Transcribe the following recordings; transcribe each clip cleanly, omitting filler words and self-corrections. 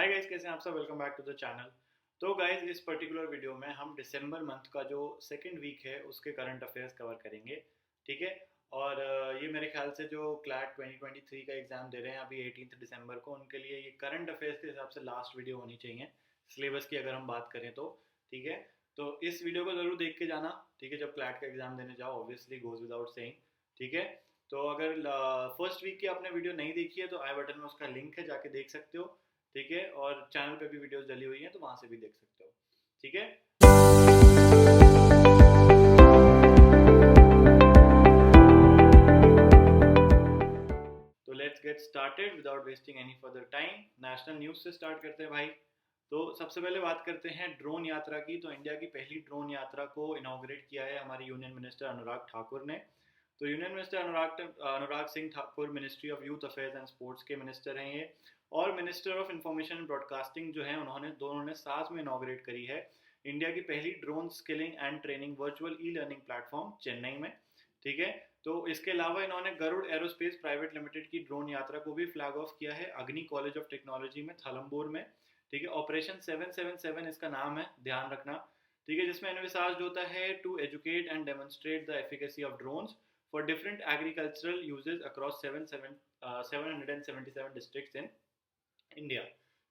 Hi guys, कैसे हैं आप सब। Welcome back to the channel. तो गाइस, इस पर्टिकुलर वीडियो में हम दिसंबर मंथ का जो सेकंड वीक है उसके करंट अफेयर्स कवर करेंगे। ठीक है। और ये मेरे ख्याल से जो क्लैट 2023 का एग्ज़ाम दे रहे हैं अभी 18 दिसंबर को, उनके लिए ये करंट अफेयर्स के हिसाब से लास्ट वीडियो होनी चाहिए सिलेबस की अगर हम बात करें तो। ठीक है। तो इस वीडियो को ज़रूर देख के जाना। ठीक है। जब क्लैट का एग्ज़ाम देने जाओ, ऑब्वियसली गोज विदाउट सेइंग। ठीक है। तो अगर फर्स्ट वीक की आपने वीडियो नहीं देखी है तो आई बटन में उसका लिंक है, जाके देख सकते हो। ठीक है। और चैनल पे भी वीडियोस डली हुई हैं तो वहां से भी देख सकते हो। ठीक है। तो let's get started without wasting any further time. National news से स्टार्ट करते हैं भाई। तो सबसे पहले बात करते हैं ड्रोन यात्रा की। तो इंडिया की पहली ड्रोन यात्रा को इनॉग्रेट किया है हमारे यूनियन मिनिस्टर अनुराग ठाकुर ने। तो union minister Anurag Singh Thakur ministry of youth affairs and sports के मिनिस्टर हैं ये। और मिनिस्टर ऑफ इंफॉर्मेशन ब्रॉडकास्टिंग जो है उन्होंने दोनों ने साथ में इनॉग्रेट करी है इंडिया की पहली drone skilling and training virtual e learning platform Chennai में। ठीक है। तो इसके अलावा इन्होंने गरुड़ एरोस्पेस प्राइवेट लिमिटेड की ड्रोन यात्रा को भी फ्लैग ऑफ किया है अग्नि कॉलेज ऑफ टेक्नोलॉजी में थलम्बोर में। ठीक है। ऑपरेशन 777 इसका नाम है, ध्यान रखना। ठीक है। जिसमें एनविसार्ज होता है to educate and demonstrate the efficacy of drones for different agricultural uses across 777 districts in India.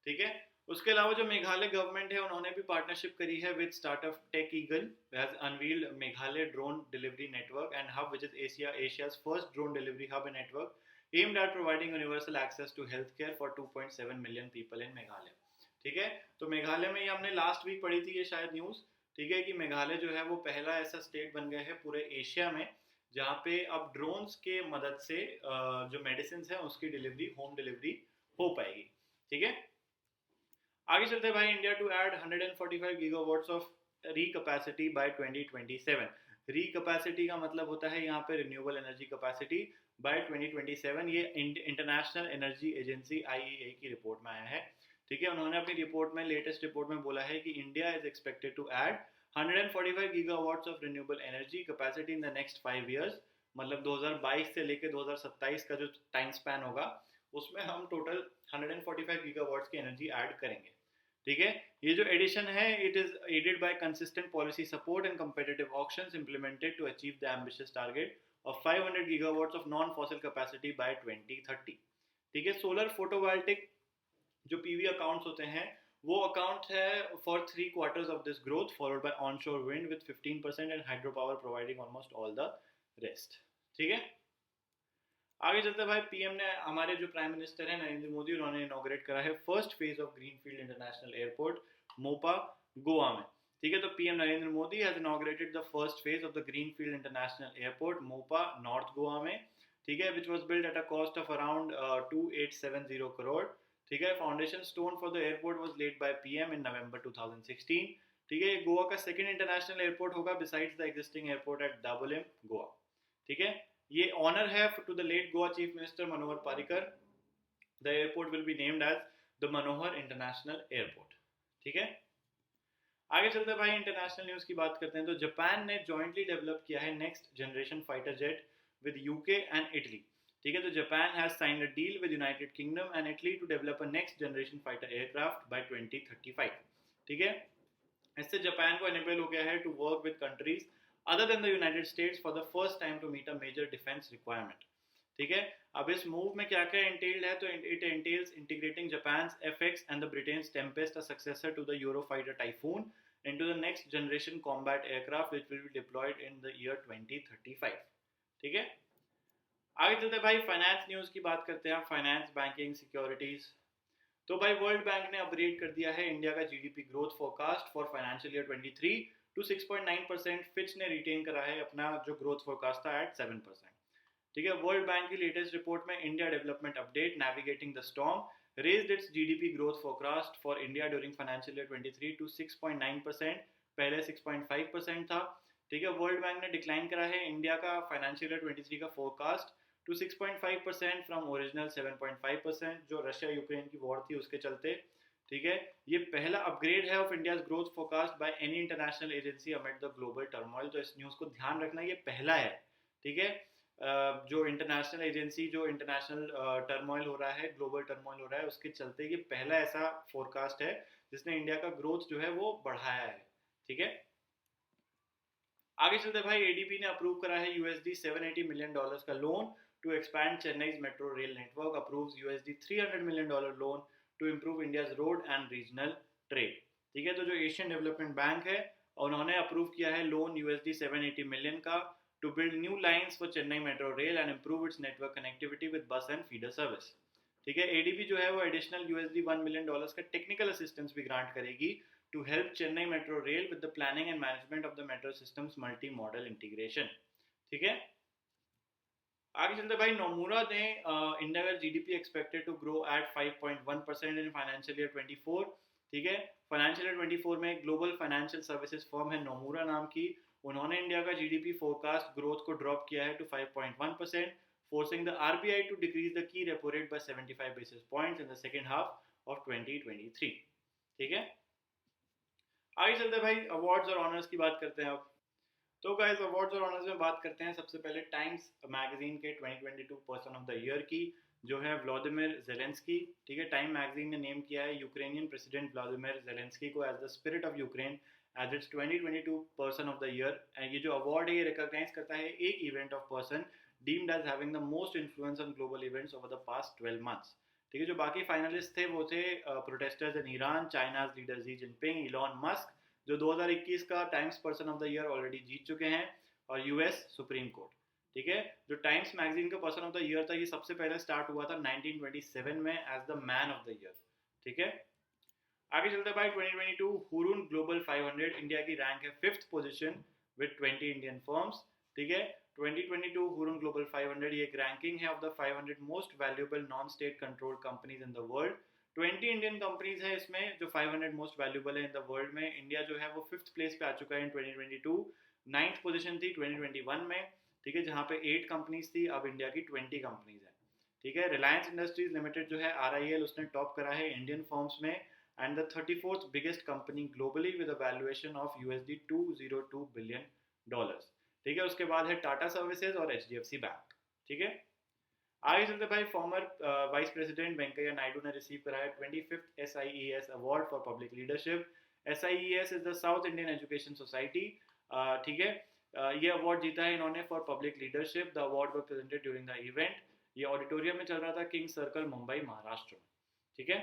ठीक है। उसके अलावा जो मेघालय गवर्नमेंट है उन्होंने भी पार्टनरशिप करी है with startup TechEagle has unveiled Meghalaya drone delivery network and hub which is Asia's first drone delivery hub and network aimed at providing universal access to health care for 2.7 million people in Meghalaya. ठीक है। तो मेघालय में ये हमने last week पढ़ी थी ये शायद न्यूज। ठीक है। कि मेघालय जो है वो पहला ऐसा स्टेट बन गया है पूरे एशिया में जहाँ पे अब ड्रोन्स के मदद से जो मेडिसिन है उसकी डिलीवरी, होम डिलीवरी हो पाएगी। ठीक है। आगे चलते हैं भाई। India to add 145 gigawatts of RE by 2027। RE का मतलब होता है यहाँ पे रिन्यूएबल एनर्जी कैपेसिटी बाय 2027। ये इंटरनेशनल एनर्जी एजेंसी आईईए की रिपोर्ट में आया है। ठीक है। उन्होंने अपनी रिपोर्ट में, लेटेस्ट रिपोर्ट में बोला है कि India is expected to add 145 gigawatts of renewable energy capacity in the next 5 years. मतलब 2022 से लेकर 2027 का जो टाइम स्पैन होगा उसमें हम टोटल 145 गीगावाट्स की एनर्जी ऐड करेंगे। ठीक है। ये जो एडिशन है it is aided by consistent policy support and competitive auctions implemented to achieve the ambitious target of 500 gigawatts of non fossil capacity by 2030। ठीक है। सोलर फोटोवोल्टिक जो पीवी अकाउंट्स होते हैं वो अकाउंट है for 3 quarters of this growth followed by onshore wind with 15% and hydro power providing almost all the rest. ठीक है। आगे चलते हैं भाई। पीएम ने, हमारे जो प्राइम मिनिस्टर है नरेंद्र मोदी, उन्होंने इनॉग्रेट करा है first phase of greenfield international airport Mopa Goa में। ठीक है। तो PM Narendra Modi has inaugurated the first phase of the greenfield international airport Mopa north Goa में। ठीक है। Which was build at a cost of around 2870 crore. ठीक है। Foundation stone for the airport was laid by PM in November 2016। ठीक है। गोवा का second international airport होगा besides the existing airport at Dabolim Goa. ठीक है। ये ऑनर है to the late Goa chief minister Manohar Parrikar. The airport will be named as the Manohar international airport. ठीक है। आगे चलते हैं भाई, इंटरनेशनल न्यूज की बात करते हैं। तो जापान ने जॉइंटली डेवलप किया है next generation fighter jet with UK and Italy. ठीक है। तो Japan has signed a deal with United Kingdom and Italy to develop a next generation fighter aircraft by 2035। ठीक है। इससे जापान को एनेबल हो गया है to work with countries other than the United States for the first time to meet a major defense requirement। ठीक है। अब इस मूव में क्या क्या इंटेल्ड है, तो it एंटेल्स integrating Japan's FX and the Britain's Tempest, a successor to the Eurofighter Typhoon, into the next generation combat aircraft which will be deployed in the year 2035। ठीक है। आगे चलते भाई, फाइनेंस न्यूज की बात करते हैं। Finance, banking, securities. तो भाई वर्ल्ड बैंक ने अपग्रेड कर दिया है इंडिया का GDP growth forecast for financial year 23 to 6.9%। Fitch ने रिटेन करा है अपना जो ग्रोथ फोरकास्ट था एट 7%। ठीक है। वर्ल्ड बैंक की लेटेस्ट रिपोर्ट में India development update navigating the storm raised its GDP growth forecast for India during financial year 23 to 6.9%, पहले 6.5% था। ठीक है। वर्ल्ड बैंक ने डिक्लाइन करा है इंडिया का फाइनेंशियल ईयर 23 का फोरकास्ट टू 6.5% फ्रॉम ओरिजिनल 7.5%, जो रशिया यूक्रेन की वॉर थी उसके चलते। ठीक है। ये पहला अपग्रेड है of India's growth forecast by any international agency amid the global turmoil. तो इस न्यूज को ध्यान रखना, ये पहला है। ठीक है। जो इंटरनेशनल एजेंसी, जो इंटरनेशनल टर्मोइल हो रहा है, ग्लोबल टर्मोइल हो रहा है, उसके चलते ये पहला ऐसा फोरकास्ट है जिसने इंडिया का ग्रोथ जो है वो बढ़ाया है। ठीक है, आगे चलते भाई, एडीबी ने अप्रूव करा है यूएसडी $780 million का loan to expand Chennai metro rail network, approves USD $300 million loan to improve India's road and regional trade. ठीक है, तो जो एशियन डेवलपमेंट बैंक है उन्होंने अप्रूव किया है लोन यूएसडी 780 मिलियन का to build new lines for Chennai metro rail and improve its network connectivity with bus and feeder service. ठीक है, एडीबी जो है वो एडिशनल यूएसडी $1 million का टेक्निकल असिस्टेंस भी ग्रांट करेगी to help Chennai Metro Rail with the planning and management of the metro system's multi-modal integration। ठीक है, आगे चलते भाई, नोमूरा ने इंडिया का GDP expected to grow at 5.1% in financial year 24। ठीक है, फाइनेंशियल ईयर 24 में ग्लोबल फाइनेंशियल सर्विसेज फर्म है नोमूरा नाम की, उन्होंने इंडिया का जीडीपी फोरकास्ट ग्रोथ को ड्रॉप किया है to 5.1%, forcing the RBI to decrease the key repo rate by 75 basis points in the second half of 2023। ठीक है, आगे चलते भाई, अवार्ड्स और ऑनर्स की बात करते हैं अब। तो गाइस, अवार्ड्स और ऑनर्स में बात करते हैं सबसे पहले टाइम्स मैगजीन के 2022 पर्सन ऑफ द ईयर की, जो है व्लादिमीर ज़ेलेंस्की। ठीक है, टाइम मैगजीन ने नेम किया है यूक्रेनियन प्रेसिडेंट व्लादिमीर ज़ेलेंस्की को as the spirit of Ukraine as its 2022 person of the year. ये जो अवार्ड है ये रिकॉग्नाइज करता है एक event of person deemed as having the most influence on global events over the past 12 months. ठीक है, जो बाकी फाइनलिस्ट थे वो थे protesters in Iran, China's leader Xi Jinping, Elon Musk जो 2021 का Time's person of the year already जीत चुके हैं, और यूएस सुप्रीम कोर्ट। ठीक है, जो टाइम्स मैगजीन का पर्सन ऑफ द ईयर था ये सबसे पहले स्टार्ट हुआ था 1927 में as the man of the year. ठीक है, आगे चलते भाई, 2022 हुरून ग्लोबल 500, इंडिया की रैंक है 5th position with 20 Indian firms. ठीक है, 2022 हुरून ग्लोबल 500 ये एक रैंकिंग है of the 500 most valuable non state controlled companies in the world. 20 Indian companies है इसमें जो 500 मोस्ट वैल्यूएबल है इन द वर्ल्ड में। इंडिया जो है वो 5th प्लेस पे आ चुका है इन 2022, 9th पोजीशन थी 2021 में। ठीक है, जहाँ पे 8 कंपनीज थी, अब इंडिया की 20 कंपनीज है। ठीक है, रिलायंस इंडस्ट्रीज लिमिटेड जो है आरआईएल उसने टॉप करा है इंडियन फर्म्स में, and the 34th biggest company globally with a valuation of $202 billion। ठीक है, उसके बाद है टाटा सर्विसेज और एचडीएफसी बैंक। ठीक है, आगे चलते भाई, farmer vice president Venkaiah Naidu ने रिसीव कराया 25th SIES award for public leadership. SIES is the south Indian education society. ठीक है, ये अवार्ड जीता है इन्होंने for public leadership. The award were presented during the event. ये ऑडिटोरियम में चल रहा था, किंग सर्कल, मुंबई, महाराष्ट्र में। ठीक है,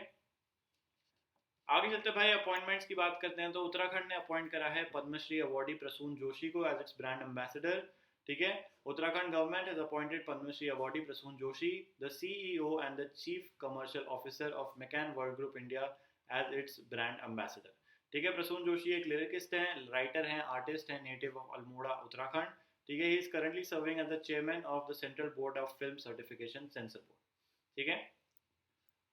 आगे चलते भाई अपॉइंटमेंट्स की बात करते हैं। तो उत्तराखंड ने अपॉइंट करा है पद्मश्री अवार्डी प्रसून जोशी को एज इट्स ब्रांड एम्बेसडर। ठीक है, Uttarakhand government has appointed Padma Shri awardee Prasoon Joshi the CEO and the chief commercial officer of McCann World Group India as its brand ambassador. ठीक है, प्रसून जोशी एक लिरिकिस्ट हैं, राइटर हैं, आर्टिस्ट हैं, नेटिव ऑफ अल्मोड़ा उत्तराखंड। ठीक है, he is currently serving as the chairman of the central board of film certification censor board. ठीक है,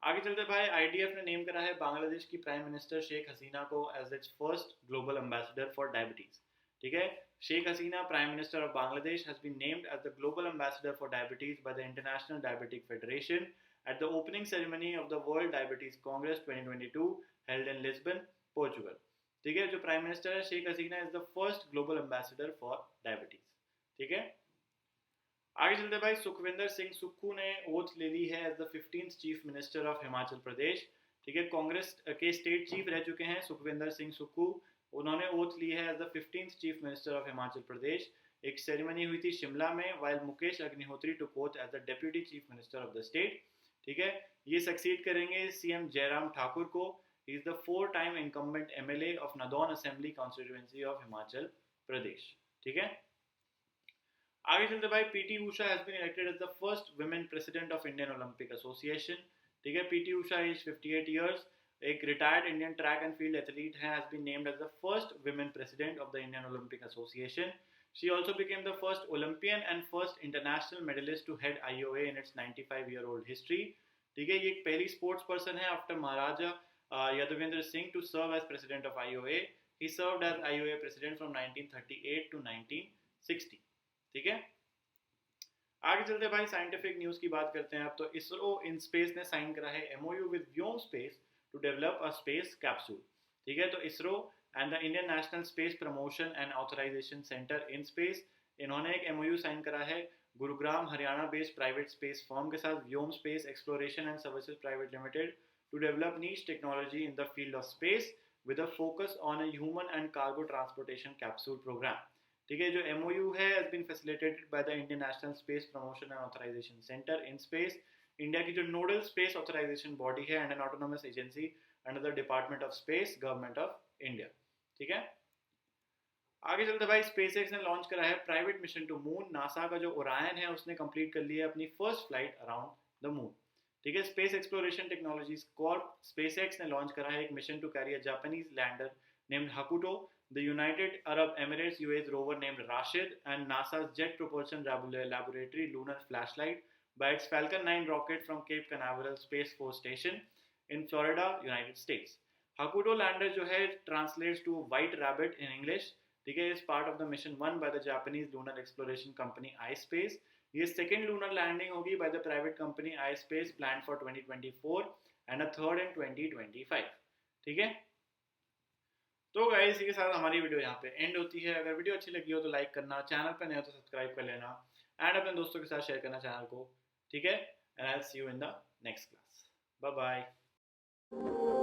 आगे चलते भाई, आईडीएफ ने नेम करा है बांग्लादेश की प्राइम मिनिस्टर शेख हसीना को as its first global ambassador for diabetes. ठीक है, Sheikh Hasina prime minister of Bangladesh has been named as the global ambassador for diabetes by the international diabetic federation at the opening ceremony of the world diabetes congress 2022 held in Lisbon, Portugal. ठीक है, जो prime minister है Sheikh Hasina is the first global ambassador for diabetes. ठीक है, आगे चलते भाई, सुखविंदर सिंह सुक्खू ने ओथ ले ली है as the 15th chief minister of Himachal Pradesh. ठीक है, कांग्रेस के स्टेट चीफ रह चुके हैं सुखविंदर सिंह सुक्खू, उन्होंने ओथ ली है as the 15th chief minister of Himachal Pradesh. एक सेरेमनी हुई थी शिमला में while Mukesh Agnihotri took oath as the deputy chief minister of the state. ठीक है, ये सक्सीड करेंगे सीएम जयराम ठाकुर को। He is the 4-time incumbent MLA of Nadaun assembly constituency of Himachal Pradesh. ठीक है, आगे चलते भाई, PT Usha has been elected as the first women president of Indian Olympic association. ठीक है, पीटी उषा इज 58 इयर्स, एक retired Indian track and field athlete है, has been named as the first women president of the Indian Olympic association. She also became the first Olympian and first international medallist to head IOA in its 95-year-old history. ठीक है, ये एक पहली sports person है after Maharaja Yadavendra Singh to serve as president of IOA. He served as IOA president from 1938 to 1960। ठीक है, आगे चलते भाई, साइंटिफिक न्यूज की बात करते हैं अब। तो इसरो इन स्पेस ने साइन करा है MOU with Vyom space to develop a space capsule. ठीक है, तो ISRO and the Indian national space promotion and authorization centre IN Space, इन्होंने एक एमओयू साइन करा है Gurugram Haryana based private space firm के साथ Vyom space exploration and services private limited to develop niche technology in the field of space with a focus on a human and cargo transportation capsule programme. ठीक है, जो MOU है has been facilitated by the Indian National Space Promotion and Authorization Center in space, India की जो nodal space authorisation body है and N autonomous agency under the department of space, government of India. ठीक है, आगे चलते भाई, SpaceX ने launch करा है private mission to moon. NASA का जो ओरायन है उसने कंप्लीट कर लिया अपनी first flight around the moon. ठीक है, space exploration technologies corp SpaceX ने लॉन्च करा है एक mission to carry a Japanese lander named Hakuto, the United Arab Emirates UAE rover named Rashid, and NASA's Jet Propulsion Laboratory Lunar Flashlight by its Falcon 9 rocket from Cape Canaveral Space Force Station in Florida, United States. Hakuto lander जो है translates to white rabbit in English। ठीक है, is part of the mission 1 by the Japanese lunar exploration company iSpace। ये second lunar landing होगी by the private company iSpace planned for 2024 and a third in 2025। ठीक है, तो guys इसी के साथ हमारी वीडियो यहाँ पे एंड होती है। अगर वीडियो अच्छी लगी हो तो लाइक करना, चैनल पर नए हो तो सब्सक्राइब कर लेना एंड अपने दोस्तों के साथ शेयर करना चैनल को। ठीक है, and I will see you in the next class. Bye bye.